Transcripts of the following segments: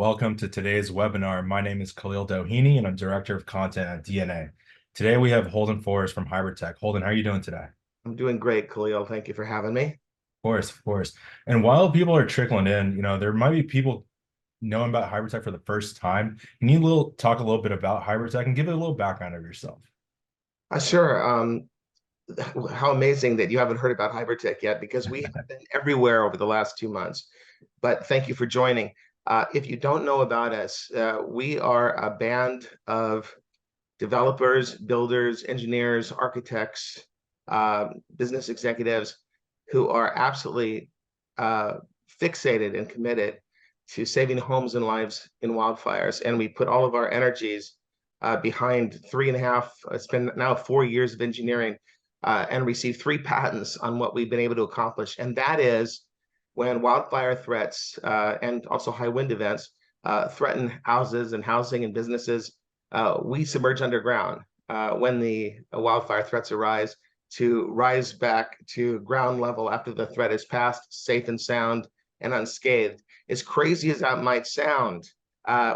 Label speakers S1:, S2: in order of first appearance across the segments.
S1: welcome to today's webinar. My name is Khalil Doheny and I'm Director of Content at DNA. Today we have Holden Forrest from Hibertec. Holden, how are you doing today?
S2: I'm doing great, Khalil. Thank you for having me.
S1: Of course, of course. And while people are trickling in, there might be people knowing about Hibertec for the first time. Can you talk a little bit about Hibertec and give it a little background of yourself?
S2: Sure. How amazing that you haven't heard about Hibertec yet, because we have been everywhere over the last 2 months. But thank you for joining. If you don't know about us, we are a band of developers, builders, engineers, architects, business executives who are absolutely fixated and committed to saving homes and lives in wildfires. And we put all of our energies behind 3.5, it's been now 4 years of engineering, and received 3 patents on what we've been able to accomplish. And that is when wildfire threats and also high wind events threaten houses and housing and businesses, we submerge underground when the wildfire threats arise, to rise back to ground level after the threat is passed, safe and sound and unscathed. As crazy as that might sound,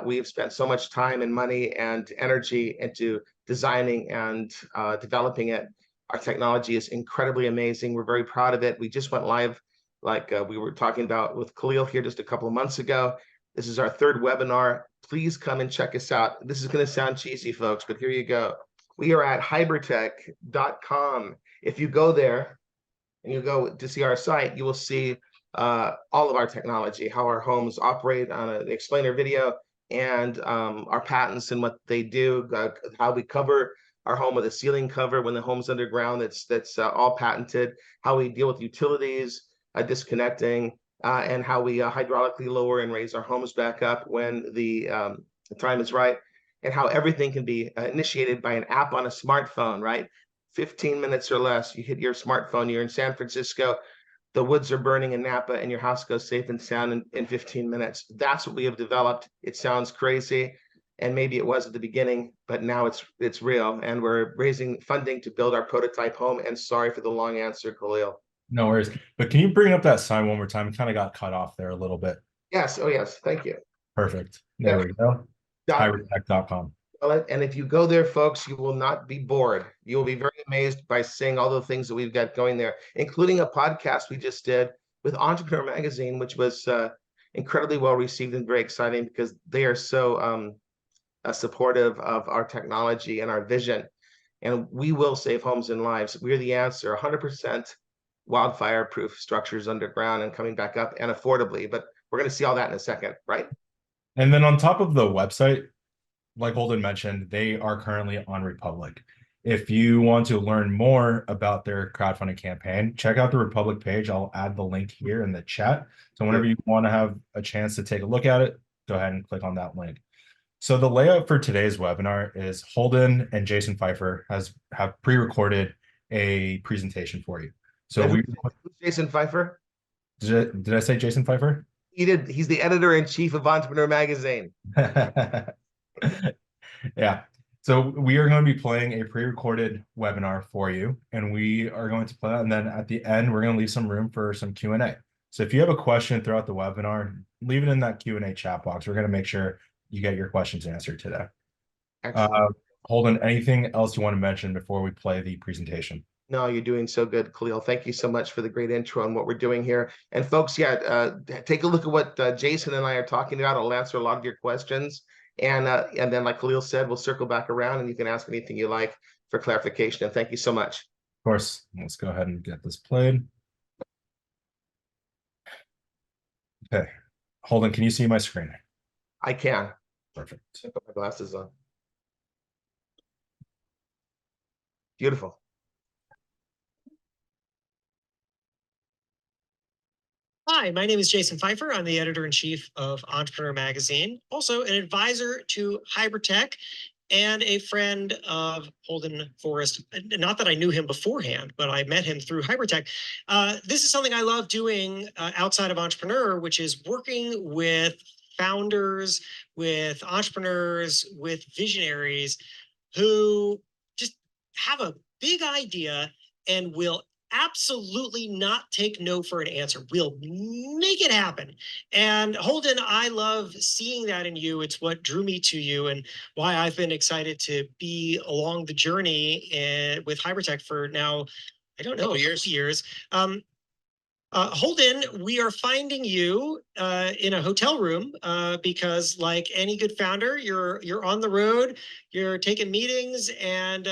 S2: we have spent so much time and money and energy into designing and developing it. Our technology is incredibly amazing. We're very proud of it. We just went live, like we were talking about with Khalil here just a couple of months ago. This is our 3rd webinar. Please come and check us out. This is going to sound cheesy, folks, but here you go. We are at hibertec.com. If you go there and you go to see our site, you will see all of our technology, how our homes operate on an explainer video, and our patents and what they do, how we cover our home with a ceiling cover when the home's underground. That's all patented. How we deal with utilities, disconnecting, and how we hydraulically lower and raise our homes back up when the time is right, and how everything can be initiated by an app on a smartphone, right? 15 minutes or less, you hit your smartphone, you're in San Francisco, the woods are burning in Napa, and your house goes safe and sound in 15 minutes. That's what we have developed. It sounds crazy, and maybe it was at the beginning, but now it's real, and we're raising funding to build our prototype home. And sorry for the long answer, Khalil.
S1: No worries. But can you bring up that sign one more time? It kind of got cut off there a little bit.
S2: Yes. Oh, yes. Thank you.
S1: Perfect. There we go. Hibertec.com.
S2: And if you go there, folks, you will not be bored. You will be very amazed by seeing all the things that we've got going there, including a podcast we just did with Entrepreneur Magazine, which was incredibly well received and very exciting, because they are so supportive of our technology and our vision. And we will save homes and lives. We're the answer. 100% wildfire-proof structures underground and coming back up, and affordably. But we're going to see all that in a second, right?
S1: And then on top of the website, like Holden mentioned, they are currently on Republic. If you want to learn more about their crowdfunding campaign, check out the Republic page. I'll add the link here in the chat. So whenever you want to have a chance to take a look at it, go ahead and click on that link. So the layout for today's webinar is Holden and Jason Pfeiffer have pre-recorded a presentation for you. So
S2: who's Jason Pfeiffer?
S1: Did I say Jason Pfeiffer?
S2: He did. He's the editor-in-chief of Entrepreneur Magazine.
S1: Yeah. So we are going to be playing a pre-recorded webinar for you, and we are going to play that. And then at the end, we're going to leave some room for some Q&A. So if you have a question throughout the webinar, leave it in that Q&A chat box. We're going to make sure you get your questions answered today. Holden, anything else you want to mention before we play the presentation?
S2: No, you're doing so good, Khalil. Thank you so much for the great intro on what we're doing here. And folks, take a look at what Jason and I are talking about. It'll answer a lot of your questions. And then, like Khalil said, we'll circle back around and you can ask anything you like for clarification. And thank you so much.
S1: Of course. Let's go ahead and get this played. Okay. Holden, can you see my screen?
S2: I can.
S1: Perfect.
S2: Put my glasses on. Beautiful.
S3: Hi, my name is Jason Pfeiffer. I'm the editor-in-chief of Entrepreneur Magazine, also an advisor to Hibertec and a friend of Holden Forrest. Not that I knew him beforehand, but I met him through Hibertec. This is something I love doing outside of Entrepreneur, which is working with founders, with entrepreneurs, with visionaries who just have a big idea and will absolutely not take no for an answer. We'll make it happen. And Holden, I love seeing that in you. It's what drew me to you and why I've been excited to be along the journey with Hybertec for now, I don't know, years. Holden, we are finding you in a hotel room because, like any good founder, you're on the road, you're taking meetings, and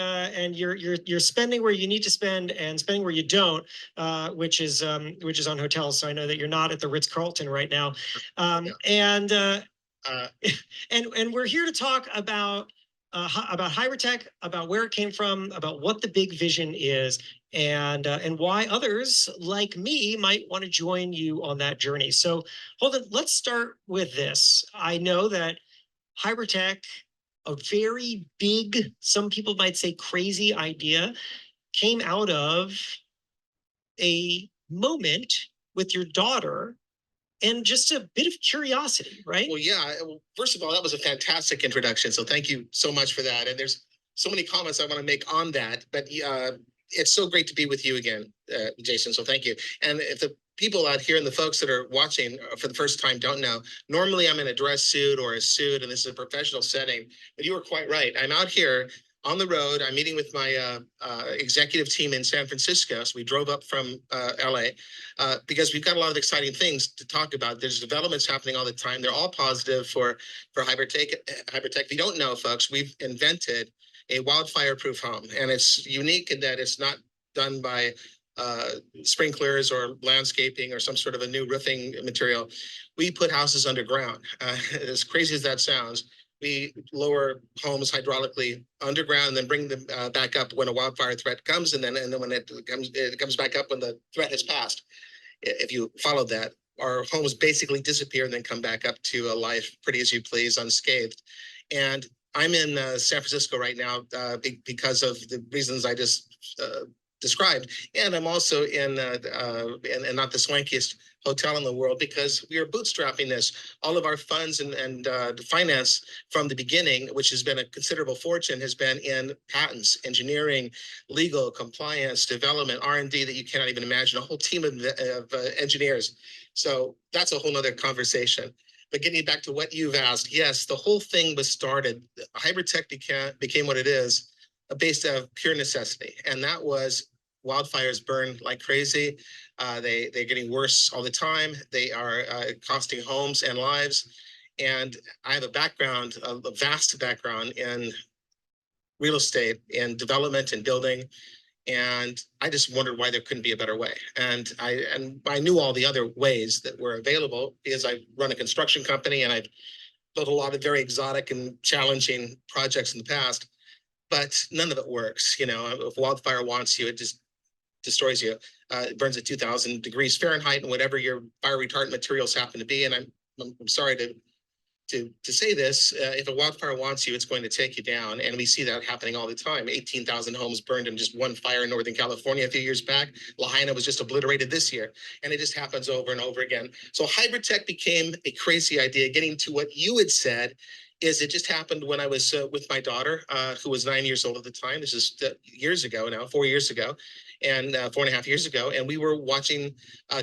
S3: you're spending where you need to spend and spending where you don't, which is on hotels. So I know that you're not at the Ritz-Carlton right now, and we're here to talk about Hybertec, about where it came from, about what the big vision is, and why others like me might want to join you on that journey. So, Holden, let's start with this. I know that Hybertec, a very big, some people might say crazy idea, came out of a moment with your daughter and just a bit of curiosity, right?
S4: Well, yeah. Well, first of all, that was a fantastic introduction. So thank you so much for that. And there's so many comments I want to make on that. But it's so great to be with you again, Jason. So thank you. And if the people out here and the folks that are watching for the first time don't know, normally I'm in a dress suit or a suit, and this is a professional setting. But you were quite right. I'm out here on the road. I'm meeting with my executive team in San Francisco. So we drove up from LA because we've got a lot of exciting things to talk about. There's developments happening all the time. They're all positive for Hybertec. If you don't know, folks, we've invented a wildfire-proof home, and it's unique in that it's not done by sprinklers or landscaping or some sort of a new roofing material. We put houses underground. As crazy as that sounds, we lower homes hydraulically underground and then bring them back up when a wildfire threat comes, and then when it comes back up when the threat has passed. If you follow that, our homes basically disappear and then come back up to a life pretty as you please, unscathed. And I'm in San Francisco right now because of the reasons I just described, and I'm also in not the swankiest hotel in the world because we are bootstrapping this. All of our funds and finance from the beginning, which has been a considerable fortune, has been in patents, engineering, legal, compliance, development, R&D that you cannot even imagine, a whole team of engineers. So that's a whole nother conversation. But getting back to what you've asked, yes, the whole thing was started. Hybertec became what it is based out of pure necessity. And that was wildfires burn like crazy. They're getting worse all the time. They are costing homes and lives. And I have a vast background in real estate, in development and building. And I just wondered why there couldn't be a better way. And I knew all the other ways that were available because I run a construction company and I've built a lot of very exotic and challenging projects in the past, but none of it works. You know, if wildfire wants you, it just destroys you. It burns at 2,000 degrees Fahrenheit and whatever your fire retardant materials happen to be. And I'm sorry to say this, if a wildfire wants you, it's going to take you down. And we see that happening all the time. 18,000 homes burned in just one fire in Northern California a few years back. Lahaina was just obliterated this year. And it just happens over and over again. So Hybertec became a crazy idea. Getting to what you had said is it just happened when I was with my daughter, who was 9 years old at the time. This is years ago now, 4 years ago, and 4.5 years ago. And we were watching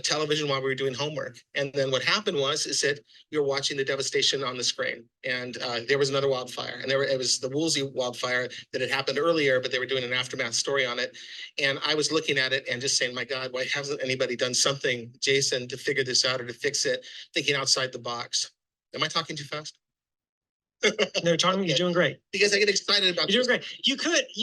S4: television while we were doing homework. And then what happened is that we were watching the devastation on the screen. And there was another wildfire. And it was the Woolsey wildfire that had happened earlier, but they were doing an aftermath story on it. And I was looking at it and just saying, my God, why hasn't anybody done something, Jason, to figure this out or to fix it, thinking outside the box? Am I talking too fast?
S3: No, Tom, you're doing great.
S4: Because I get excited about
S3: You're doing great. You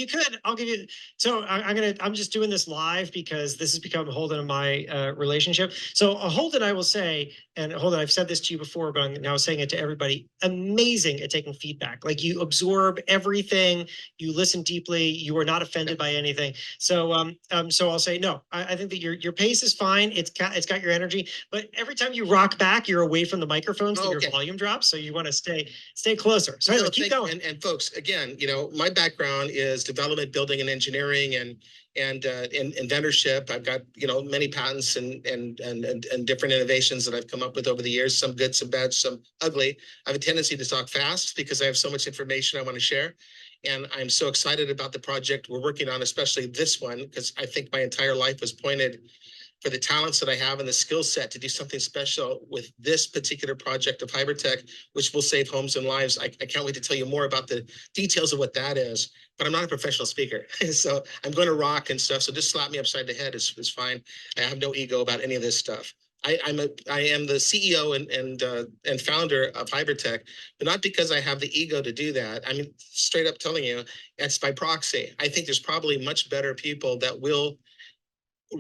S3: could, I'll give you, so I'm just doing this live because this has become Holden and my relationship. So Holden, I will say, and Holden, I've said this to you before, but I'm now saying it to everybody, amazing at taking feedback. Like you absorb everything, you listen deeply, you are not offended by anything. So so I'll say, no, I think that your pace is fine. It's got your energy, but every time you rock back, you're away from the microphone, so your volume drops. So you want to stay closer. So anyway, keep going.
S4: And folks, again, you know, my background is development, building, and engineering, and inventorship. I've got, you know, many patents and different innovations that I've come up with over the years. Some good, some bad, some ugly. I have a tendency to talk fast because I have so much information I want to share. And I'm so excited about the project we're working on, especially this one, because I think my entire life was pointed for the talents that I have and the skill set to do something special with this particular project of Hibertec, which will save homes and lives. I can't wait to tell you more about the details of what that is, but I'm not a professional speaker. So I'm going to rock and stuff. So just slap me upside the head is fine. I have no ego about any of this stuff. I am the CEO and founder of Hibertec, but not because I have the ego to do that. I mean, straight up telling you, it's by proxy. I think there's probably much better people that will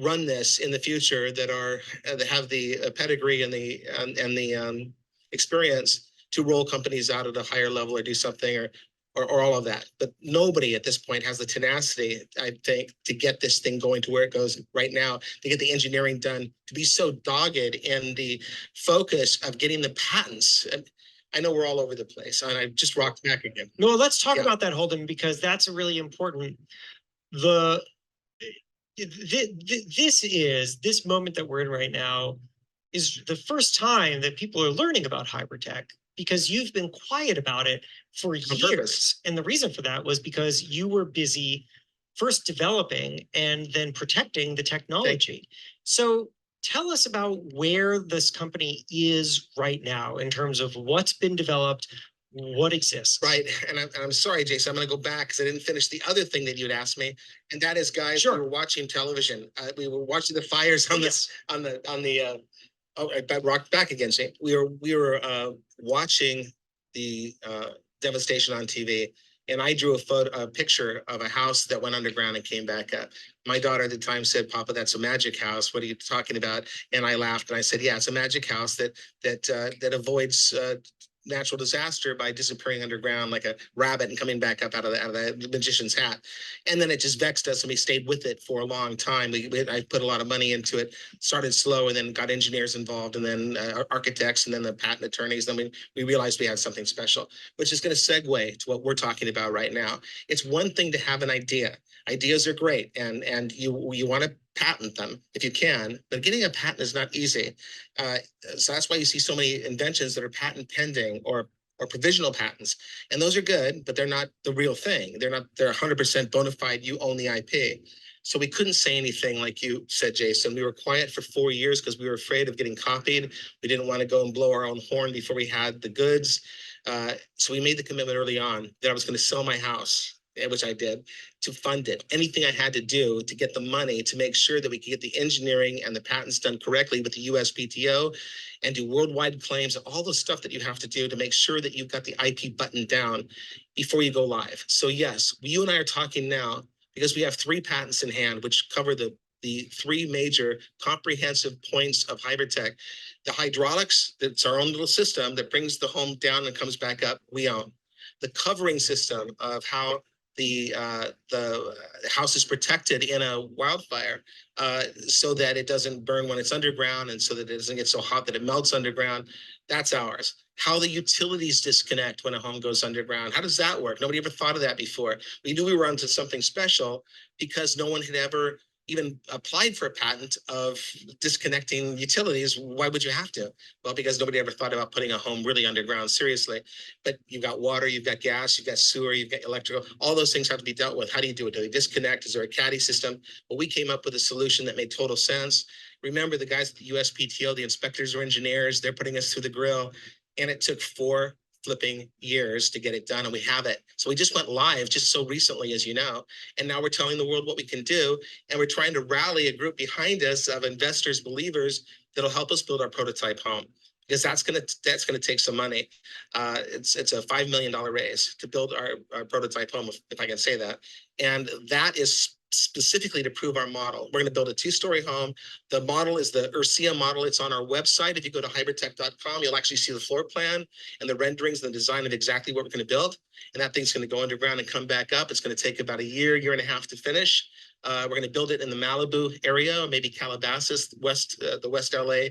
S4: run this in the future that are that have the pedigree and the experience to roll companies out at a higher level or do something or all of that. But nobody at this point has the tenacity, I think, to get this thing going to where it goes right now, to get the engineering done, to be so dogged in the focus of getting the patents. And I know we're all over the place, and I just rocked back again.
S3: No, let's talk about that, Holden, because that's a really important. This moment that we're in right now is the first time that people are learning about Hibertec, because you've been quiet about it for years. And the reason for that was because you were busy first developing and then protecting the technology. So tell us about where this company is right now in terms of what's been developed, what exists.
S4: Right. And I'm sorry, Jason, I'm going to go back because I didn't finish the other thing that you'd asked me. And that is, guys, we were watching television. We were watching the fires on this, on the oh, I rocked back again. See, we were watching the devastation on TV, and I drew a picture of a house that went underground and came back up. My daughter at the time said, "Papa, that's a magic house. What are you talking about?" And I laughed and I said, "Yeah, it's a magic house that avoids natural disaster by disappearing underground like a rabbit and coming back up out of the magician's hat." And then it just vexed us, and we stayed with it for a long time. I put a lot of money into it, started slow, and then got engineers involved, and then architects, and then the patent attorneys. Then we realized we had something special, which is going to segue to what we're talking about right now. It's one thing to have an idea. Ideas are great, and you want to patent them if you can, but getting a patent is not easy. So that's why you see so many inventions that are patent pending or provisional patents. And those are good, but they're not the real thing. They're 100% bona fide. You own the IP. So we couldn't say anything like you said, Jason. We were quiet for 4 years because we were afraid of getting copied. We didn't want to go and blow our own horn before we had the goods. So we made the commitment early on that I was going to sell my house, which I did, to fund it. Anything I had to do to get the money to make sure that we could get the engineering and the patents done correctly with the USPTO and do worldwide claims, all the stuff that you have to do to make sure that you've got the IP button down before you go live. So yes, you and I are talking now because we have 3 patents in hand, which cover the 3 major comprehensive points of Hibertec. The hydraulics, that's our own little system that brings the home down and comes back up, we own. The covering system of how the house is protected in a wildfire so that it doesn't burn when it's underground and so that it doesn't get so hot that it melts underground. That's ours. How the utilities disconnect when a home goes underground. How does that work? Nobody ever thought of that before. We knew we were onto something special because no one had ever even applied for a patent of disconnecting utilities. Why would you have to? Well, because nobody ever thought about putting a home really underground seriously. But you've got water, you've got gas, you've got sewer, you've got electrical. All those things have to be dealt with. How do you do it? Do they disconnect? Is there a caddy system? Well, we came up with a solution that made total sense. Remember, the guys at the USPTO, the inspectors or engineers, they're putting us through the grill. And it took 4 flipping years to get it done, and we have it. So we just went live just so recently, as you know, and now we're telling the world what we can do, and we're trying to rally a group behind us of investors, believers that'll help us build our prototype home, because that's gonna take some money. It's a $5 million raise to build our prototype home, if I can say that, and that is specifically to prove our model. We're going to build a 2-story home. The model is the Urcia model. It's on our website. If you go to hibertec.com, you'll actually see the floor plan and the renderings and the design of exactly what we're going to build. And that thing's going to go underground and come back up. It's going to take about a year and a half to finish. We're going to build it in the Malibu area, maybe Calabasas, the West LA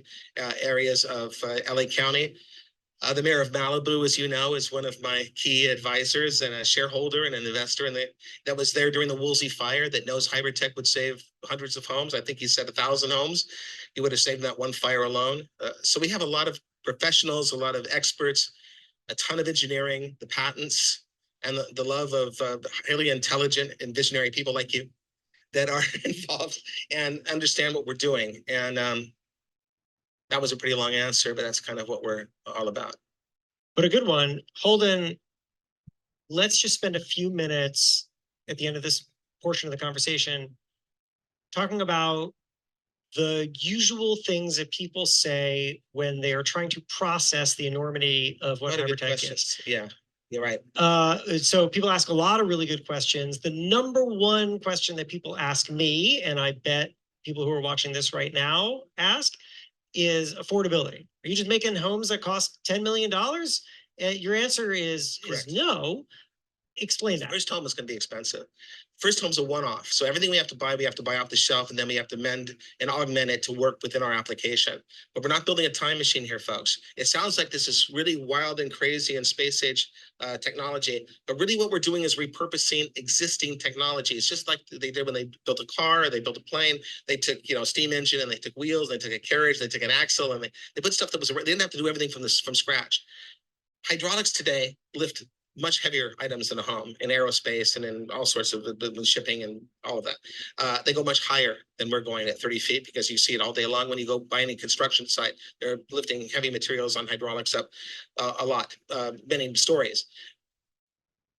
S4: areas of LA County. The mayor of Malibu, as you know, is one of my key advisors and a shareholder and an investor, and that was there during the Woolsey fire, that knows Hibertec would save hundreds of homes. I think he said 1,000 homes. He would have saved that one fire alone. So we have a lot of professionals, a lot of experts, a ton of engineering, the patents, and the love of highly intelligent and visionary people like you that are involved and understand what we're doing. And that was a pretty long answer, but that's kind of what we're all about.
S3: But a good one. Holden, let's just spend a few minutes at the end of this portion of the conversation talking about the usual things that people say when they are trying to process the enormity of what Hibertec is.
S4: Yeah, you're right.
S3: So people ask a lot of really good questions. The number one question that people ask me, and I bet people who are watching this right now ask, is affordability. Are you just making homes that cost $10 million? Your answer is no. Explain that.
S4: First home is going to be expensive. First home's a one-off. So everything we have to buy off the shelf, and then we have to mend and augment it to work within our application. But we're not building a time machine here, folks. It sounds like this is really wild and crazy and space age technology, but really what we're doing is repurposing existing technology. It's just like they did when they built a car, or they built a plane. They took, a steam engine, and they took wheels, they took a carriage, they took an axle, and they put stuff that was, they didn't have to do everything from scratch. Hydraulics today lift much heavier items in a home, in aerospace and in all sorts of shipping and all of that. They go much higher than we're going at 30 feet, because you see it all day long when you go by any construction site. They're lifting heavy materials on hydraulics up a lot, many stories.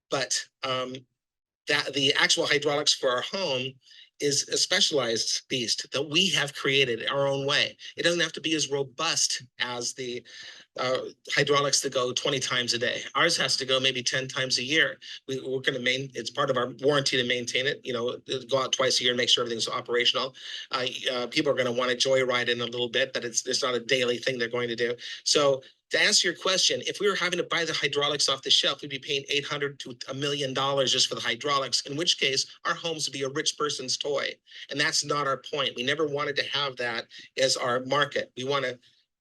S4: But that the actual hydraulics for our home is a specialized beast that we have created our own way. It doesn't have to be as robust as the hydraulics that go 20 times a day. Ours has to go maybe 10 times a year. We're going to it's part of our warranty to maintain it, go out twice a year and make sure everything's operational. People are going to want to joyride in a little bit, but it's not a daily thing they're going to do. So to answer your question, if we were having to buy the hydraulics off the shelf, we'd be paying $800 to $1 million just for the hydraulics, in which case our homes would be a rich person's toy. And that's not our point. We never wanted to have that as our market. We want to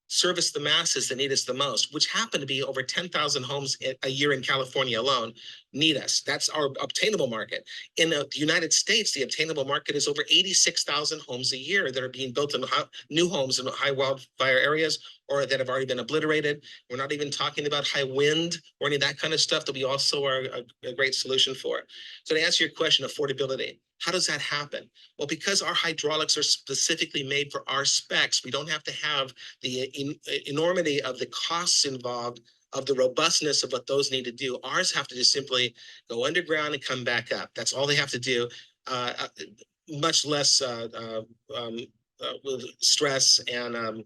S4: service the masses that need us the most, which happen to be over 10,000 homes a year in California alone need us. That's our obtainable market. In the United States, the obtainable market is over 86,000 homes a year that are being built in new homes in high wildfire areas, or that have already been obliterated. We're not even talking about high wind or any of that kind of stuff that we also are a great solution for. So to answer your question, affordability, how does that happen? Well, because our hydraulics are specifically made for our specs, we don't have to have the enormity of the costs involved, of the robustness of what those need to do. Ours have to just simply go underground and come back up. That's all they have to do. Much less with stress and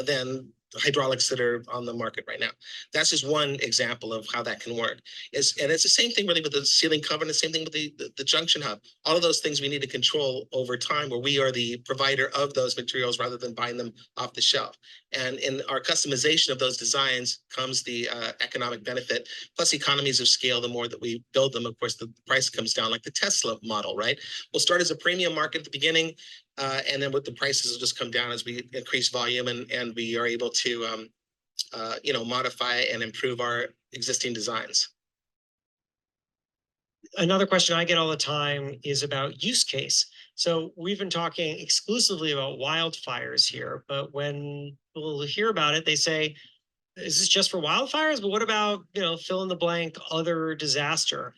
S4: than hydraulics that are on the market right now. That's just one example of how that can work. And it's the same thing really with the ceiling cover, and the same thing with the junction hub. All of those things we need to control over time, where we are the provider of those materials rather than buying them off the shelf. And in our customization of those designs comes the economic benefit, plus economies of scale. The more that we build them, of course, the price comes down, like the Tesla model, right? We'll start as a premium market at the beginning, and then with the prices will just come down as we increase volume, and we are able to modify and improve our existing designs.
S3: Another question I get all the time is about use case. So we've been talking exclusively about wildfires here, but when people hear about it, they say, is this just for wildfires? But what about, fill in the blank other disaster?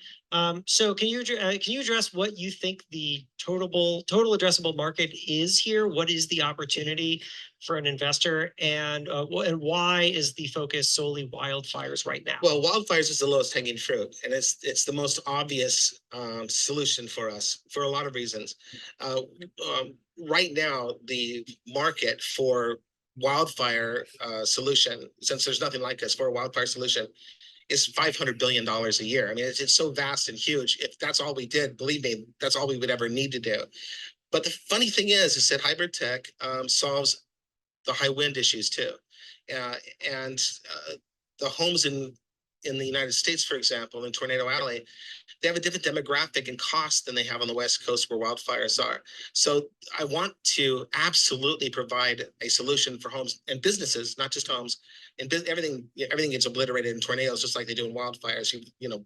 S3: So can you address what you think the total addressable market is here? What is the opportunity for an investor, and why is the focus solely wildfires right now?
S4: Well, wildfires is the lowest hanging fruit, and it's the most obvious solution for us for a lot of reasons. Right now, the market for wildfire solution, since there's nothing like us for a wildfire solution, is $500 billion a year. I mean, it's so vast and huge. If that's all we did, believe me, that's all we would ever need to do. But the funny thing is that Hibertec solves the high wind issues too. And the homes in the United States, for example, in Tornado Alley, they have a different demographic and cost than they have on the West Coast where wildfires are. So I want to absolutely provide a solution for homes and businesses, not just homes. And everything gets obliterated in tornadoes, just like they do in wildfires.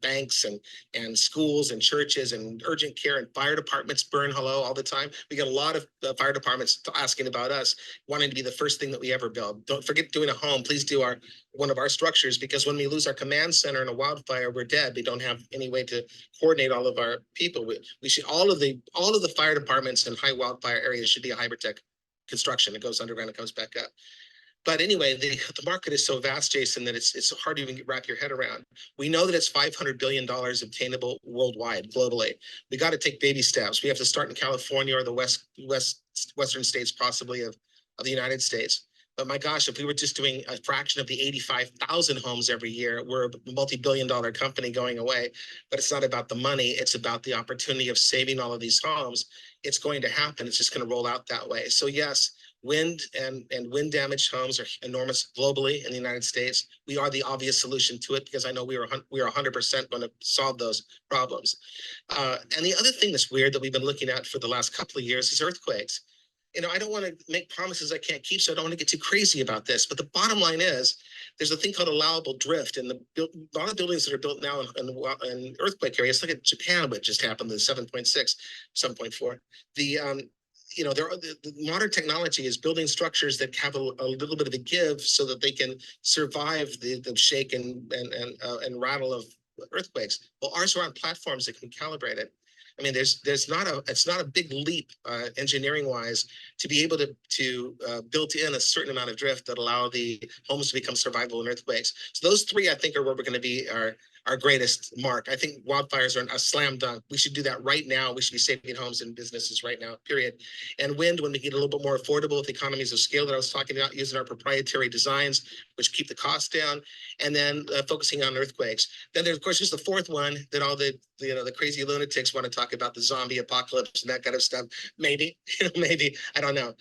S4: Banks and schools and churches and urgent care and fire departments burn all the time. We get a lot of fire departments asking about us, wanting to be the first thing that we ever build. Don't forget doing a home. Please do one of our structures, because when we lose our command command center in a wildfire, we're dead. We don't have any way to coordinate all of our people. We should all of the fire departments in high wildfire areas should be a Hibertec construction. It goes underground and comes back up. But anyway, the market is so vast, Jason, that it's hard to even wrap your head around. We know that it's $500 billion obtainable worldwide, globally. We got to take baby steps. We have to start in California or the western states, possibly of the United States. But my gosh, if we were just doing a fraction of the 85,000 homes every year, we're a multi-billion-dollar company going away. But it's not about the money. It's about the opportunity of saving all of these homes. It's going to happen. It's just going to roll out that way. So yes, wind and wind damaged homes are enormous globally in the United States. We are the obvious solution to it because I know we are 100% going to solve those problems. And the other thing that's weird that we've been looking at for the last couple of years is earthquakes. I don't want to make promises I can't keep, so I don't want to get too crazy about this. But the bottom line is, there's a thing called allowable drift, and a lot of buildings that are built now in earthquake areas, like in Japan, which just happened, the 7.6, 7.4. The modern technology is building structures that have a little bit of a give so that they can survive the shake and rattle of earthquakes. Well, ours are on platforms that can calibrate it. I mean, it's not a big leap engineering wise to be able to build in a certain amount of drift that allow the homes to become survivable in earthquakes. So those three, I think, are where we're going to be our greatest mark. I think wildfires are a slam dunk. We should do that right now. We should be saving homes and businesses right now, period. And wind, when we get a little bit more affordable with economies of scale that I was talking about, using our proprietary designs, which keep the cost down, and then focusing on earthquakes. Then there's, of course, just the fourth one that all the crazy lunatics want to talk about, the zombie apocalypse and that kind of stuff. Maybe, maybe, I don't know.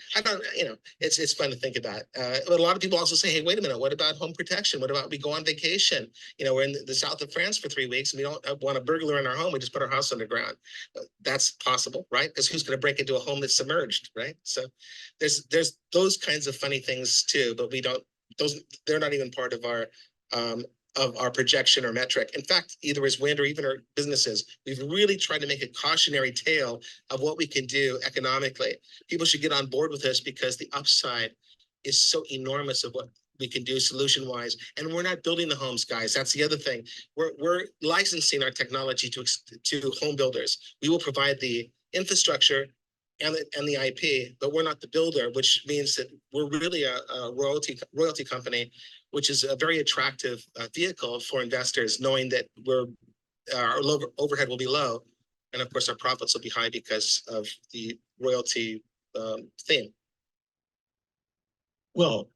S4: It's fun to think about. But a lot of people also say, hey, wait a minute, what about home protection? What about we go on vacation? We're in the south of France for 3 weeks and we don't want a burglar in our home. We just put our house underground. That's possible, right? Because who's going to break into a home that's submerged, right? So there's those kinds of funny things too, but they're not even part of our projection or metric. In fact, either as wind or even our businesses, we've really tried to make a cautionary tale of what we can do economically. People should get on board with this because the upside is so enormous of what we can do solution-wise. And we're not building the homes, guys. That's the other thing. We're licensing our technology to home builders. We will provide the infrastructure and the IP, but we're not the builder, which means that we're really a royalty company, which is a very attractive vehicle for investors, knowing that our overhead will be low, and of course our profits will be high because of the royalty theme.
S3: Well,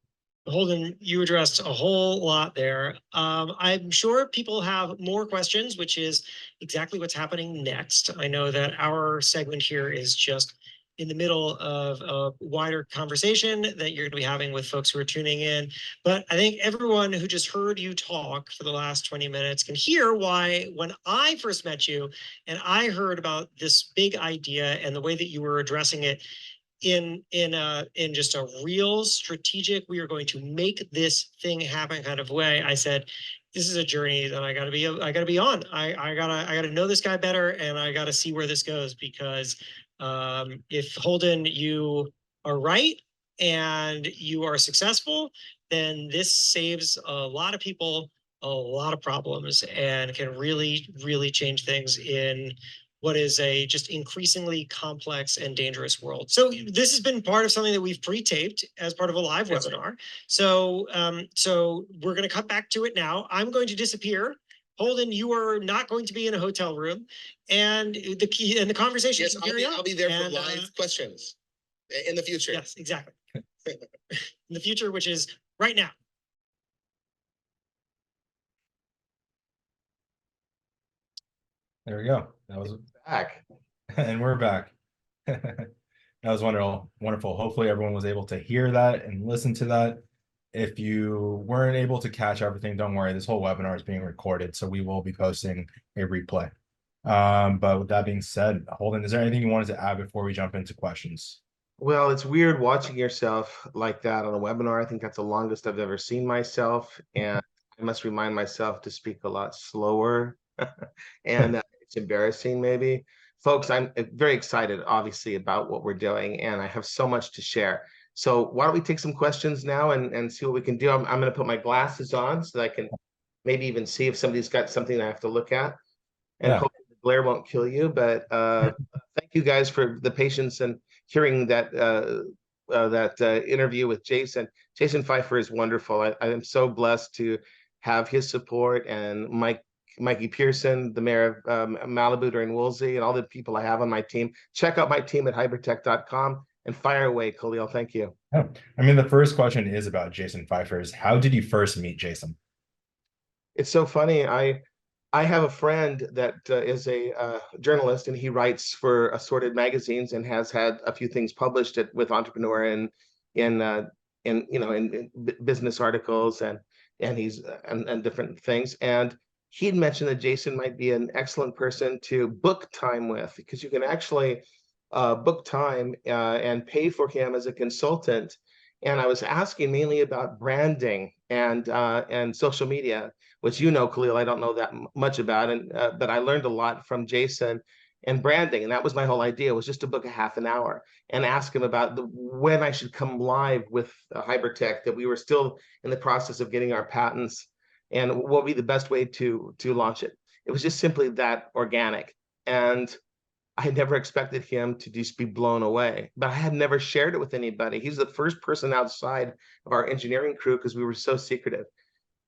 S3: Holden, you addressed a whole lot there. I'm sure people have more questions, which is exactly what's happening next. I know that our segment here is just in the middle of a wider conversation that you're going to be having with folks who are tuning in. But I think everyone who just heard you talk for the last 20 minutes can hear why, when I first met you and I heard about this big idea and the way that you were addressing it in just a real strategic, we are going to make this thing happen kind of way, I said, this is a journey that I gotta be on. I gotta know this guy better, and I gotta see where this goes, because if Holden, you are right and you are successful, then this saves a lot of people a lot of problems and can really, really change things in what is a just increasingly complex and dangerous world. So this has been part of something that we've pre-taped as part of a live webinar. So we're going to cut back to it now. I'm going to disappear. Holden, you are not going to be in a hotel room, and the conversation.
S4: Yes, I'll be there for live questions in the future.
S3: Yes, exactly. In the future, which is right now.
S1: There we go. That was
S2: Back.
S1: and we're back. That was wonderful. Hopefully everyone was able to hear that and listen to that. If you weren't able to catch everything, don't worry. This whole webinar is being recorded, so we will be posting a replay. But with that being said, Holden, is there anything you wanted to add before we jump into questions?
S2: Well, it's weird watching yourself like that on a webinar. I think that's the longest I've ever seen myself, and I must remind myself to speak a lot slower. And it's embarrassing, maybe. Folks, I'm very excited, obviously, about what we're doing, and I have so much to share. So why don't we take some questions now and see what we can do. I'm going to put my glasses on so that I can maybe even see if somebody's got something I have to look at. And
S1: Yeah.
S2: hopefully the glare won't kill you. But thank you guys for the patience and hearing that interview with Jason. Jason Pfeiffer is wonderful. I am so blessed to have his support, and Mikey Pearson, the mayor of Malibu during Woolsey, and all the people I have on my team. Check out my team at Hibertec.com and fire away, Khalil. Thank you.
S1: Yeah. I mean, the first question is about Jason Pfeiffer's. How did you first meet Jason?
S2: It's so funny. I have a friend that is a journalist, and he writes for assorted magazines and has had a few things published with Entrepreneur and in in business articles and he's and different things. And he'd mentioned that Jason might be an excellent person to book time with, because you can actually book time and pay for him as a consultant. And I was asking mainly about branding and social media, which Khalil, I don't know that much about, and but I learned a lot from Jason and branding, and that was my whole idea, was just to book a half an hour and ask him about when I should come live with Hypertech, that we were still in the process of getting our patents, and what would be the best way to launch it. It was just simply that organic, and I never expected him to just be blown away, but I had never shared it with anybody. He's the first person outside of our engineering crew because we were so secretive.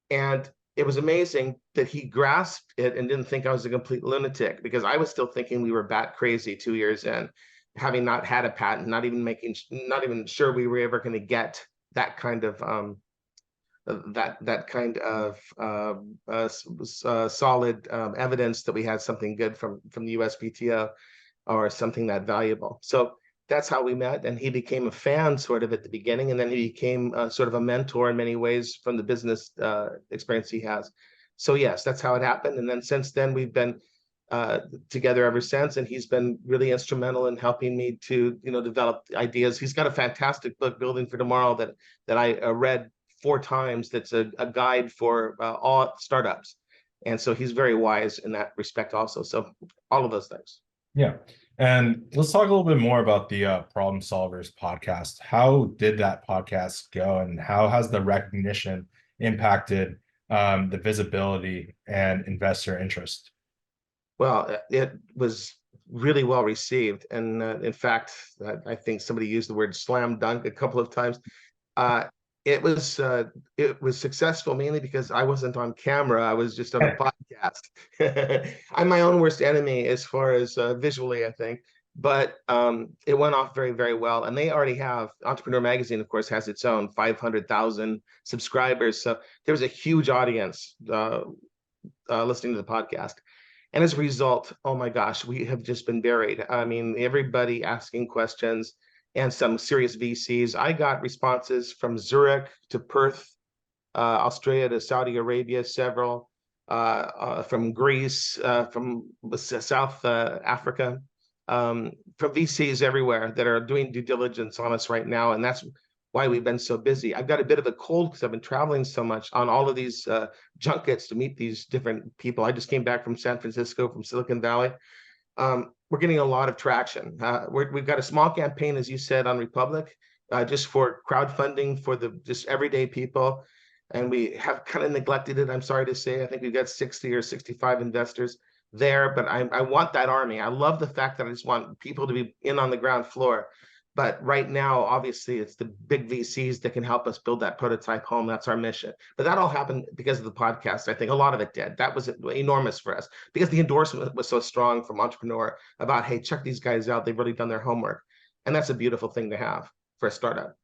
S2: And it was amazing that he grasped it and didn't think I was a complete lunatic, because I was still thinking we were bat crazy 2 years in, having not had a patent, not even sure we were ever going to get that kind of solid evidence that we had something good from the USPTO or something that valuable. So that's how we met, and he became a fan sort of at the beginning, and then he became sort of a mentor in many ways from the business experience he has. So yes, that's how it happened. And then since then we've been together ever since, and he's been really instrumental in helping me to develop ideas. He's got a fantastic book, Building for Tomorrow, that I read 4 times. That's a guide for all startups, and so he's very wise in that respect also. So all of those things.
S1: Yeah. And let's talk a little bit more about the Problem Solvers podcast. How did that podcast go, and how has the recognition impacted the visibility and investor interest?
S2: Well, it was really well received. And in fact, I think somebody used the word slam dunk a couple of times. Uh, it was successful mainly because I wasn't on camera. I was just on a podcast. I'm my own worst enemy as far as visually, I think. But it went off very, very well. And they already have, Entrepreneur Magazine, of course, has its own 500,000 subscribers. So there was a huge audience listening to the podcast. And as a result, oh my gosh, we have just been buried. I mean, everybody asking questions, and some serious VCs. I got responses from Zurich to Perth, Australia to Saudi Arabia, several, from Greece, from South Africa, from VCs everywhere that are doing due diligence on us right now. And that's why we've been so busy. I've got a bit of a cold because I've been traveling so much on all of these junkets to meet these different people. I just came back from San Francisco, from Silicon Valley. We're getting a lot of traction. We've got a small campaign, as you said, on Republic, just for crowdfunding for the just everyday people. And we have kind of neglected it, I'm sorry to say. I think we've got 60 or 65 investors there, but I want that army. I love the fact that I just want people to be in on the ground floor. But right now, obviously, it's the big VCs that can help us build that prototype home. That's our mission. But that all happened because of the podcast. I think a lot of it did. That was enormous for us because the endorsement was so strong from Entrepreneur about, hey, check these guys out. They've really done their homework. And that's a beautiful thing to have for a startup.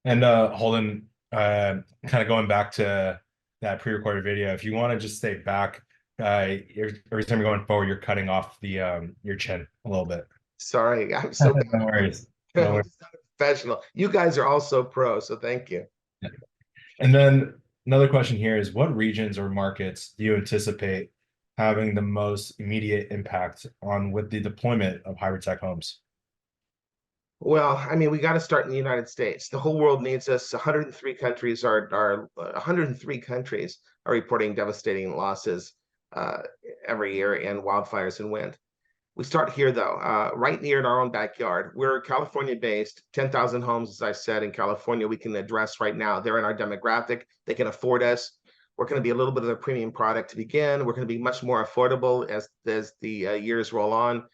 S1: And Holden, kind of going back to that pre-recorded video, if you want to just stay back, every time you're going forward, you're cutting off the your chin a little bit.
S2: Sorry, I'm so bad.
S1: No worries. No worries.
S2: Professional. You guys are also pro, so thank you.
S1: And then another question here is, what regions or markets do you anticipate having the most immediate impact on with the deployment of Hibertec homes?
S2: Well, I mean, we got to start in the United States. The whole world needs us. 103 countries are 103 countries are reporting devastating losses every year in wildfires and wind. We start here, though, right near in our own backyard. We're California-based, 10,000 homes, as I said, in California we can address right now. They're in our demographic. They can afford us. We're going to be a little bit of a premium product to begin. We're going to be much more affordable as the years roll on.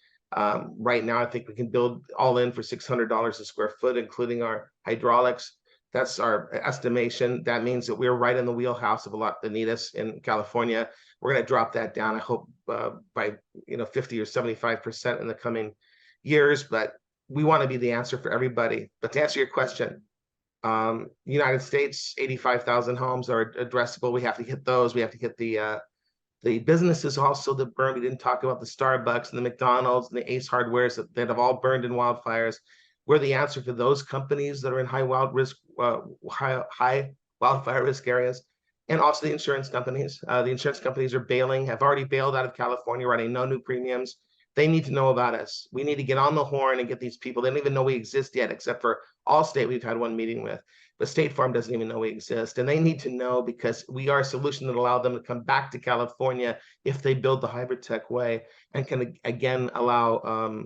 S2: Right now, I think we can build all in for $600 a square foot, including our hydraulics. That's our estimation. That means that we're right in the wheelhouse of a lot that need us in California. We're going to drop that down, I hope, by 50 or 75% in the coming years. But we want to be the answer for everybody. But to answer your question, United States, 85,000 homes are addressable. We have to hit those. We have to hit the businesses also that burn. We didn't talk about the Starbucks and the McDonald's and the Ace Hardwares that have all burned in wildfires. We're the answer for those companies that are in high wildfire risk areas, and also the insurance companies. The insurance companies are bailing, have already bailed out of California, running no new premiums. They need to know about us. We need to get on the horn and get these people. They don't even know we exist yet, except for Allstate we've had one meeting with. But State Farm doesn't even know we exist. And they need to know, because we are a solution that allows them to come back to California if they build the Hibertec way, and can again allow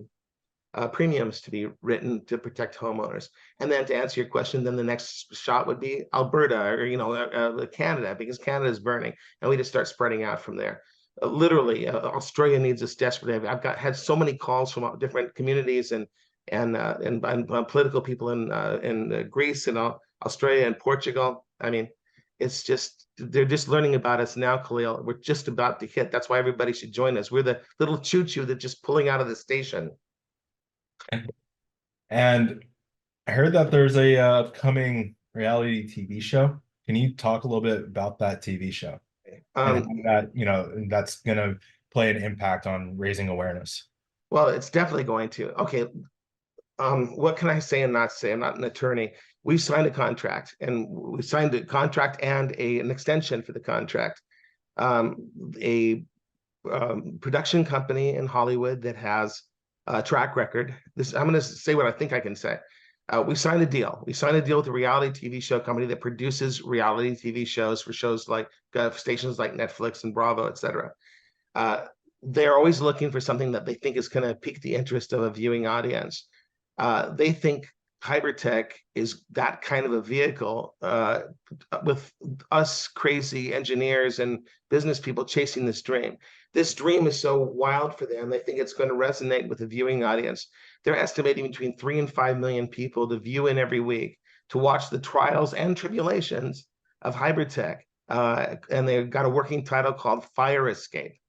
S2: premiums to be written to protect homeowners. And then to answer your question, then the next shot would be Alberta, or Canada, because Canada is burning, and we just start spreading out from there. Literally, Australia needs us desperately. I've had so many calls from different communities and political people in Greece and Australia and Portugal. I mean, it's just, they're just learning about us now, Khalil. We're just about to hit. That's why everybody should join us. We're the little choo-choo that's just pulling out of the station.
S1: And I heard that there's a upcoming reality TV show. Can you talk a little bit about that TV show? And that's going to play an impact on raising awareness.
S2: Well, it's definitely going to. Okay. What can I say and not say? I'm not an attorney. We signed a contract, and we signed a contract and an extension for the contract. A production company in Hollywood that has a track record. I'm going to say what I think I can say. We signed a deal. We signed a deal with a reality TV show company that produces reality TV shows for shows like stations like Netflix and Bravo, etc. They're always looking for something that they think is going to pique the interest of a viewing audience. They think Hibertec is that kind of a vehicle, with us crazy engineers and business people chasing this dream. This dream is so wild for them. They think it's going to resonate with the viewing audience. They're estimating between 3 and 5 million people to view in every week to watch the trials and tribulations of Hibertec. And they've got a working title called Fire Escape.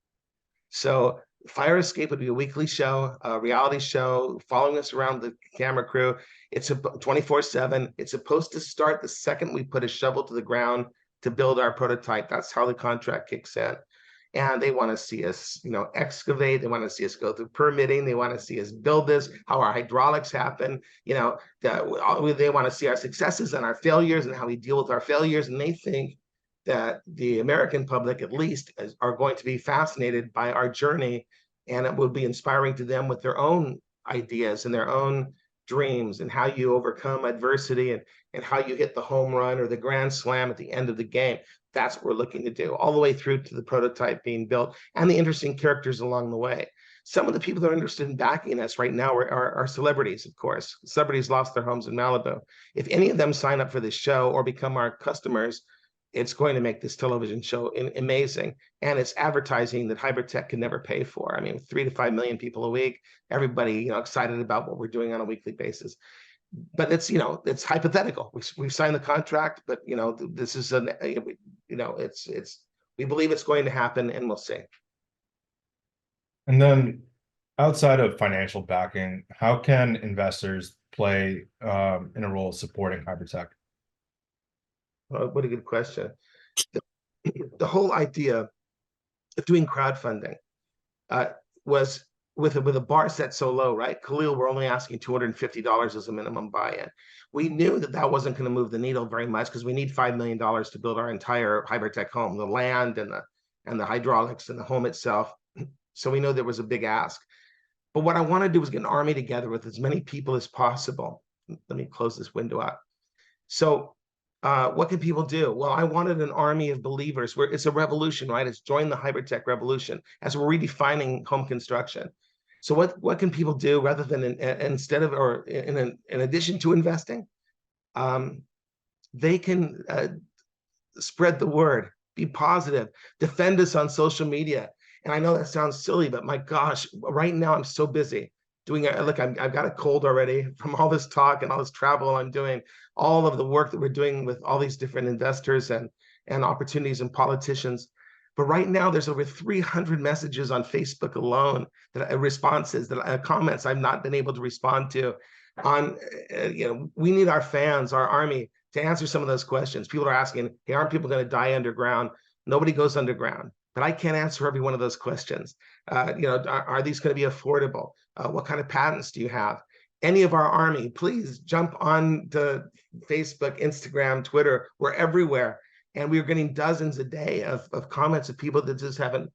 S2: So Fire Escape would be a weekly show, a reality show, following us around the camera crew. It's a 24/7. It's supposed to start the second we put a shovel to the ground to build our prototype. That's how the contract kicks in. And they want to see us, excavate. They want to see us go through permitting. They want to see us build this, how our hydraulics happen. They want to see our successes and our failures and how we deal with our failures. And they think that the American public, at least, are going to be fascinated by our journey, and it will be inspiring to them with their own ideas and their own dreams, and how you overcome adversity, and how you hit the home run or the grand slam at the end of the game. That's what we're looking to do, all the way through to the prototype being built and the interesting characters along the way. Some of the people that are interested in backing us right now are celebrities, of course. Celebrities lost their homes in Malibu. If any of them sign up for this show or become our customers, it's going to make this television show amazing. And it's advertising that Hibertec can never pay for. I mean, 3 to 5 million people a week, everybody, excited about what we're doing on a weekly basis. But it's hypothetical. We've signed the contract, but this is we believe it's going to happen, and we'll see.
S1: And then outside of financial backing, how can investors play in a role supporting Hibertec?
S2: What a good question. The whole idea of doing crowdfunding was with a bar set so low, right? Khalil, we're only asking $250 as a minimum buy-in. We knew that wasn't going to move the needle very much, because we need $5 million to build our entire Hibertec home, the land and the hydraulics and the home itself. So we know there was a big ask. But what I want to do is get an army together with as many people as possible. Let me close this window out. So what can people do? Well, I wanted an army of believers. It's a revolution, right? It's join the Hibertec revolution as we're redefining home construction. So what can people do rather than in addition to investing? They can spread the word be positive, defend us on social media. And I know that sounds silly, but my gosh, right now I'm so busy doing it. Look, I've got a cold already from all this talk and all this travel I'm doing, all of the work that we're doing with all these different investors and opportunities and politicians. But right now, there's over 300 messages on Facebook alone, that responses, that comments I've not been able to respond to. On, we need our fans, our army, to answer some of those questions. People are asking, hey, aren't people going to die underground? Nobody goes underground, but I can't answer every one of those questions. Are these going to be affordable? What kind of patents do you have? Any of our army, please jump on to Facebook, Instagram, Twitter. We're everywhere. And we are getting dozens a day of comments of people that just haven't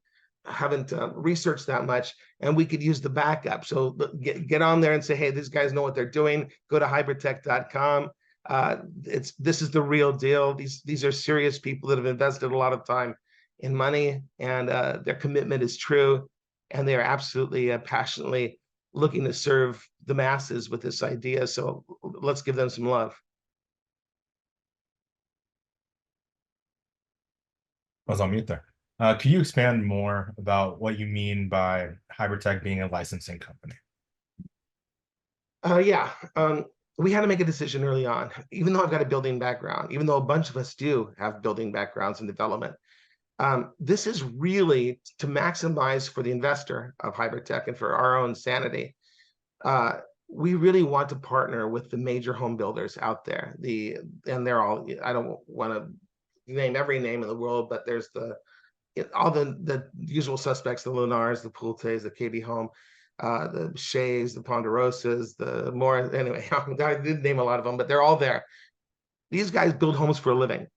S2: researched that much, and we could use the backup. So get on there and say, hey, these guys know what they're doing. Go to hibertec.com. This is the real deal. These are serious people that have invested a lot of time and money, and their commitment is true, and they are absolutely passionately looking to serve the masses with this idea. So let's give them some love.
S1: I was on mute there. Could you expand more about what you mean by Hibertec being a licensing company?
S2: Yeah, we had to make a decision early on. Even though I've got a building background, even though a bunch of us do have building backgrounds in development, this is really to maximize for the investor of Hibertec and for our own sanity. We really want to partner with the major home builders out there. And they're all, I don't want to name every name in the world, but there's all the usual suspects, the Lennars, the Pultes, the KB Home, the Shays, the Ponderosas, the more, anyway, I did name a lot of them, but they're all there. These guys build homes for a living.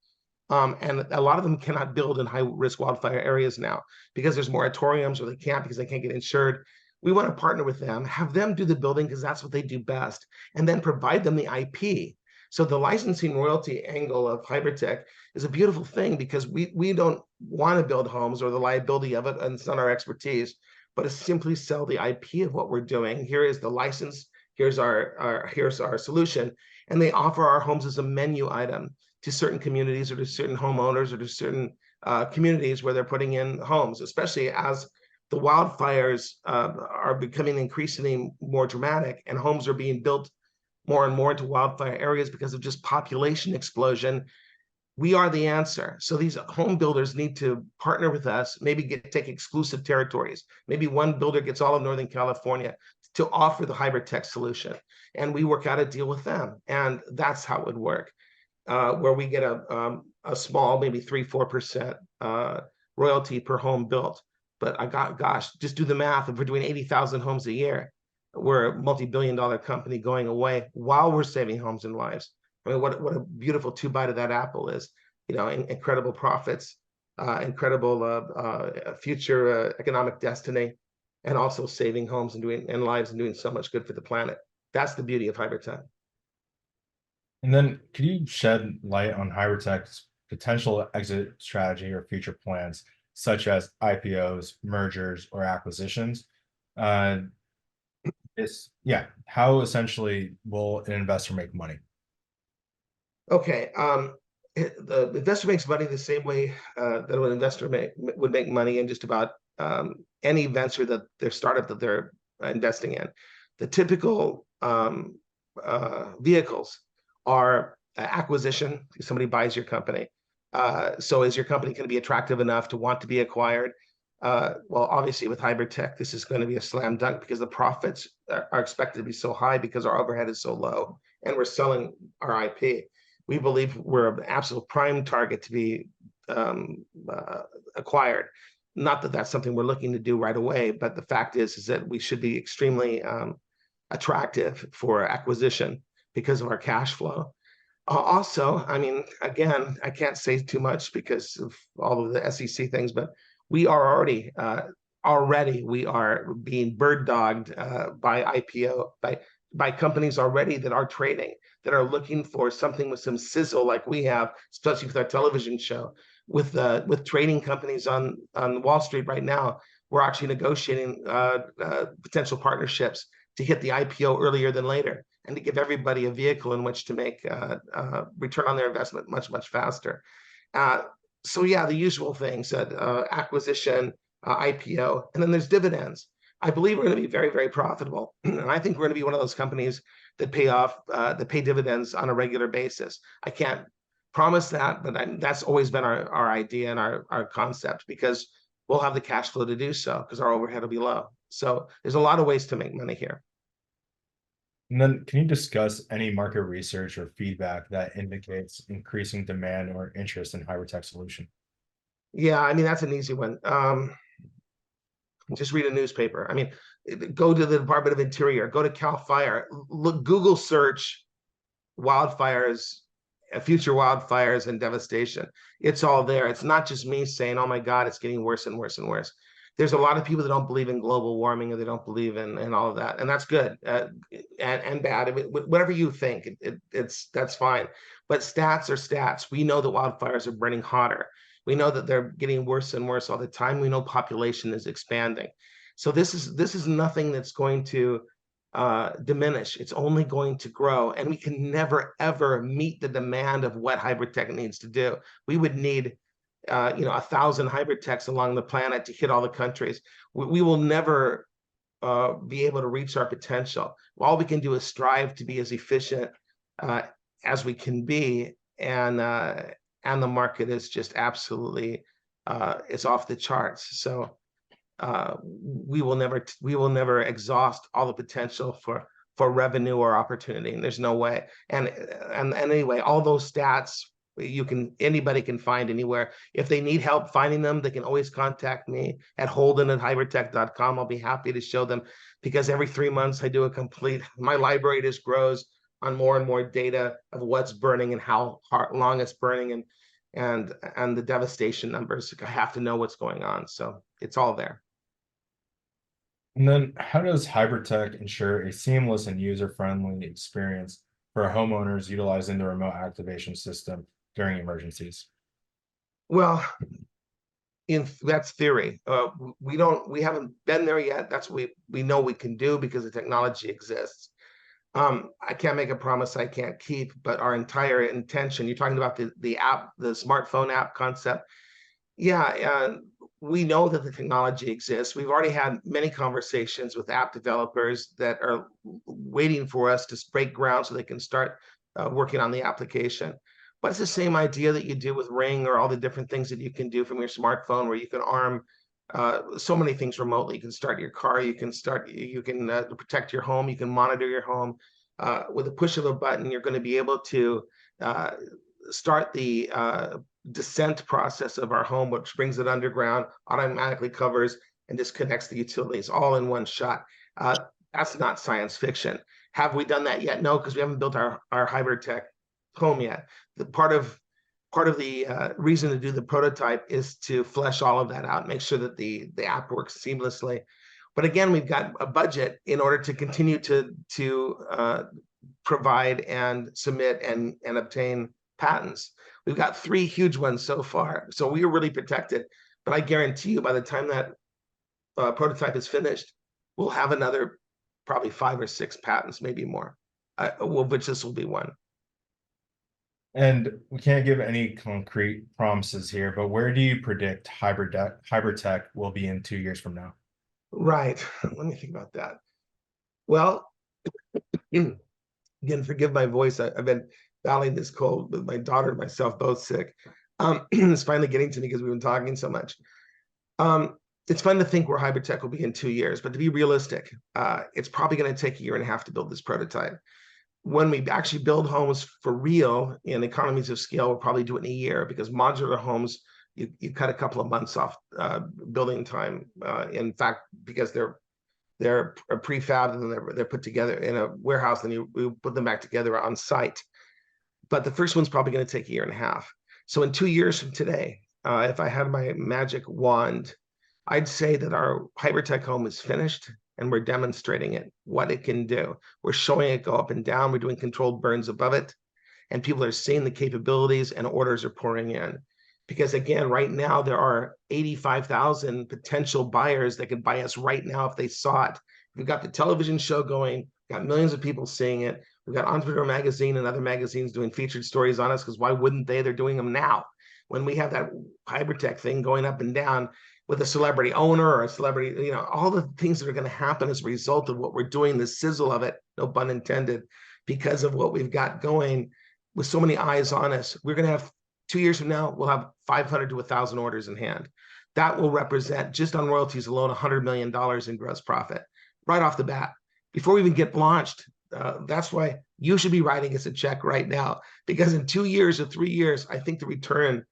S2: And a lot of them cannot build in high-risk wildfire areas now because there's moratoriums, or they can't because they can't get insured. We want to partner with them, have them do the building because that's what they do best, and then provide them the IP. So the licensing royalty angle of Hibertec is a beautiful thing because we don't want to build homes or the liability of it, and it's not our expertise, but to simply sell the IP of what we're doing. Here is the license, here's our solution, and they offer our homes as a menu item to certain communities or to certain homeowners or to certain communities where they're putting in homes, especially as the wildfires are becoming increasingly more dramatic and homes are being built more and more into wildfire areas because of just population explosion. We are the answer. So these home builders need to partner with us, maybe take exclusive territories. Maybe one builder gets all of Northern California to offer the Hibertec solution, and we work out a deal with them. And that's how it would work, where we get a small, maybe 3-4% royalty per home built. But gosh, just do the math. If we're doing 80,000 homes a year, we're a multi-billion-dollar company going away while we're saving homes and lives. I mean, what a beautiful two bite of that apple is, incredible profits, incredible future economic destiny, and also saving homes and lives and doing so much good for the planet. That's the beauty of Hibertec.
S1: And then could you shed light on Hibertec's potential exit strategy or future plans, such as IPOs, mergers, or acquisitions? How essentially will an investor make money?
S2: Okay, the investor makes money the same way that an investor would make money in just about any venture that their startup that they're investing in. The typical vehicles are acquisition. Somebody buys your company. So is your company going to be attractive enough to want to be acquired? Well, obviously with Hibertec, this is going to be a slam dunk because the profits are expected to be so high because our overhead is so low and we're selling our IP. We believe we're an absolute prime target to be acquired. Not that that's something we're looking to do right away, but the fact is that we should be extremely attractive for acquisition because of our cash flow. Also, I mean, again, I can't say too much because of all of the SEC things, but we are already we are being bird dogged by IPO, by companies already that are trading, that are looking for something with some sizzle like we have, especially with our television show, with trading companies on Wall Street right now. We're actually negotiating potential partnerships to hit the IPO earlier than later, and to give everybody a vehicle in which to make return on their investment much, much faster. So yeah, the usual things, acquisition, IPO, and then there's dividends. I believe we're going to be very, very profitable. And I think we're going to be one of those companies that that pay dividends on a regular basis. I can't promise that, but that's always been our idea and our concept, because we'll have the cash flow to do so because our overhead will be low. So there's a lot of ways to make money here.
S1: And then can you discuss any market research or feedback that indicates increasing demand or interest in Hibertec solution?
S2: Yeah, I mean, that's an easy one. Just read a newspaper. I mean, go to the Department of Interior, go to Cal Fire, look, Google search wildfires, future wildfires and devastation. It's all there. It's not just me saying, oh my God, it's getting worse and worse and worse. There's a lot of people that don't believe in global warming, or they don't believe in all of that. And that's good, and bad. Whatever you think, that's fine. But stats are stats. We know that wildfires are burning hotter. We know that they're getting worse and worse all the time. We know population is expanding. So this is nothing that's going to diminish. It's only going to grow, and we can never ever meet the demand of what Hibertec needs to do. We would need 1,000 Hibertecs along the planet to hit all the countries. We will never be able to reach our potential. All we can do is strive to be as efficient as we can be, and the market is just absolutely it's off the charts. So we will never exhaust all the potential for revenue or opportunity, and there's no way. And anyway, all those stats anybody can find anywhere. If they need help finding them, they can always contact me at holden@hibertec.com. I'll be happy to show them, because every 3 months I do my library just grows on more and more data of what's burning and how long it's burning, and the devastation numbers. I have to know what's going on, so it's all there.
S1: And then how does Hibertec ensure a seamless and user-friendly experience for homeowners utilizing the remote activation system during emergencies?
S2: Well, that's theory. We haven't been there yet. That's what we know we can do, because the technology exists. I can't make a promise I can't keep, but our entire intention, you're talking about the app, the smartphone app concept. Yeah, we know that the technology exists. We've already had many conversations with app developers that are waiting for us to break ground so they can start working on the application. But it's the same idea that you do with Ring, or all the different things that you can do from your smartphone, where you can arm so many things remotely. You can start your car, you can protect your home, you can monitor your home. With a push of a button, you're going to be able to start the descent process of our home, which brings it underground, automatically covers and disconnects the utilities all in one shot. That's not science fiction. Have we done that yet? No, because we haven't built our Hibertec home yet. The part of the reason to do the prototype is to flesh all of that out, make sure that the app works seamlessly. But again, we've got a budget in order to continue to provide and submit and obtain patents. We've got 3 huge ones so far, so we are really protected. But I guarantee you, by the time that prototype is finished, we'll have another probably 5 or 6 patents, maybe more, which this will be one.
S1: And we can't give any concrete promises here, but where do you predict Hibertec will be in 2 years from now?
S2: Right. Let me think about that. Well, again, forgive my voice. I've been battling this cold with my daughter and myself both sick. It's finally getting to me because we've been talking so much. It's fun to think where Hibertec will be in 2 years, but to be realistic, it's probably going to take 1.5 years to build this prototype. When we actually build homes for real in economies of scale, we'll probably do it in 1 year, because modular homes, you cut a couple of months off building time. In fact, because they're prefabbed and they're put together in a warehouse, and we put them back together on site. But the first one's probably going to take 1.5 years. So in 2 years from today, if I had my magic wand, I'd say that our Hibertec home is finished, and we're demonstrating it, what it can do. We're showing it go up and down. We're doing controlled burns above it, and people are seeing the capabilities, and orders are pouring in. Because again, right now, there are 85,000 potential buyers that could buy us right now if they saw it. We've got the television show going, got millions of people seeing it. We've got Entrepreneur Magazine and other magazines doing featured stories on us, because why wouldn't they? They're doing them now. when we have that Hibertec thing going up and down with a celebrity owner or a celebrity, you know, all the things that are going to happen as a result of what we're doing, the sizzle of it, no pun intended, because of what we've got going with so many eyes on us. We're going to have 2 years from now, we'll have 500 to 1,000 orders in hand. That will represent, just on royalties alone, $100 million in gross profit right off the bat before we even get launched. That's why you should be writing us a check right now, because in 2 years or 3 years, I think the return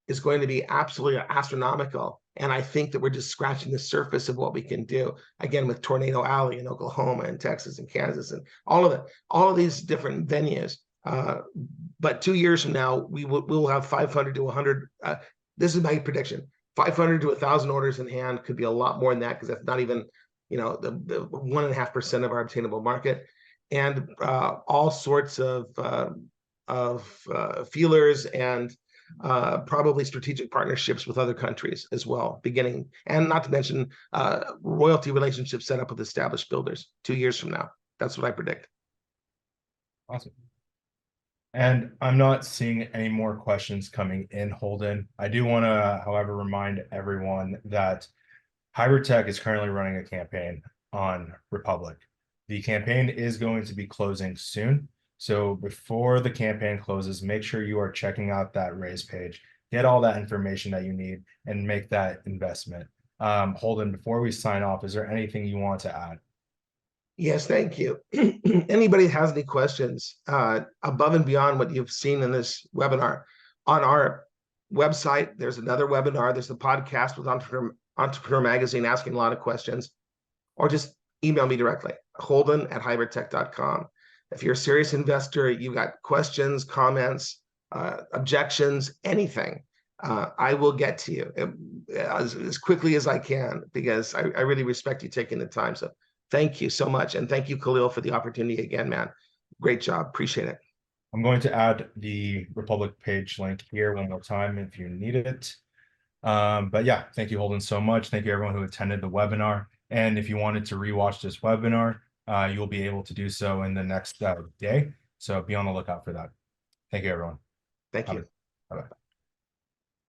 S2: is going to be absolutely astronomical. And I think that we're just scratching the surface of what we can do, again, with Tornado Alley in Oklahoma and Texas and Kansas and all of these different venues. But 2 years from now, we'll have 500 to 100. This is my prediction. 500 to 1,000 orders in hand, could be a lot more than that, because that's not even, you know, the 1.5% of our obtainable market, and all sorts of feelers and probably strategic partnerships with other countries as well, beginning, and not to mention royalty relationships set up with established builders 2 years from now. That's what I predict.
S1: Awesome. And I'm not seeing any more questions coming in, Holden. I do want to, however, remind everyone that Hibertec is currently running a campaign on Republic. The campaign is going to be closing soon. So before the campaign closes, make sure you are checking out that raise page, get all that information that you need, and make that investment. Holden, before we sign off, is there anything you want to add?
S2: Yes, thank you. Anybody has any questions above and beyond what you've seen in this webinar, on our website, there's another webinar. There's the podcast with Entrepreneur Magazine asking a lot of questions, or just email me directly, holden@hibertec.com. If you're a serious investor, you got questions, comments, objections, anything, I will get to you as quickly as I can, because I really respect you taking the time. So thank you so much. And thank you, Khalil, for the opportunity again, man. Great job. Appreciate it.
S1: I'm going to add the Republic page link here one more time if you need it. But yeah, thank you, Holden, so much. Thank you, everyone who attended the webinar. And if you wanted to rewatch this webinar, you'll be able to do so in the next day. So be on the lookout for that. Thank you, everyone.
S2: Thank you.
S1: Bye-bye.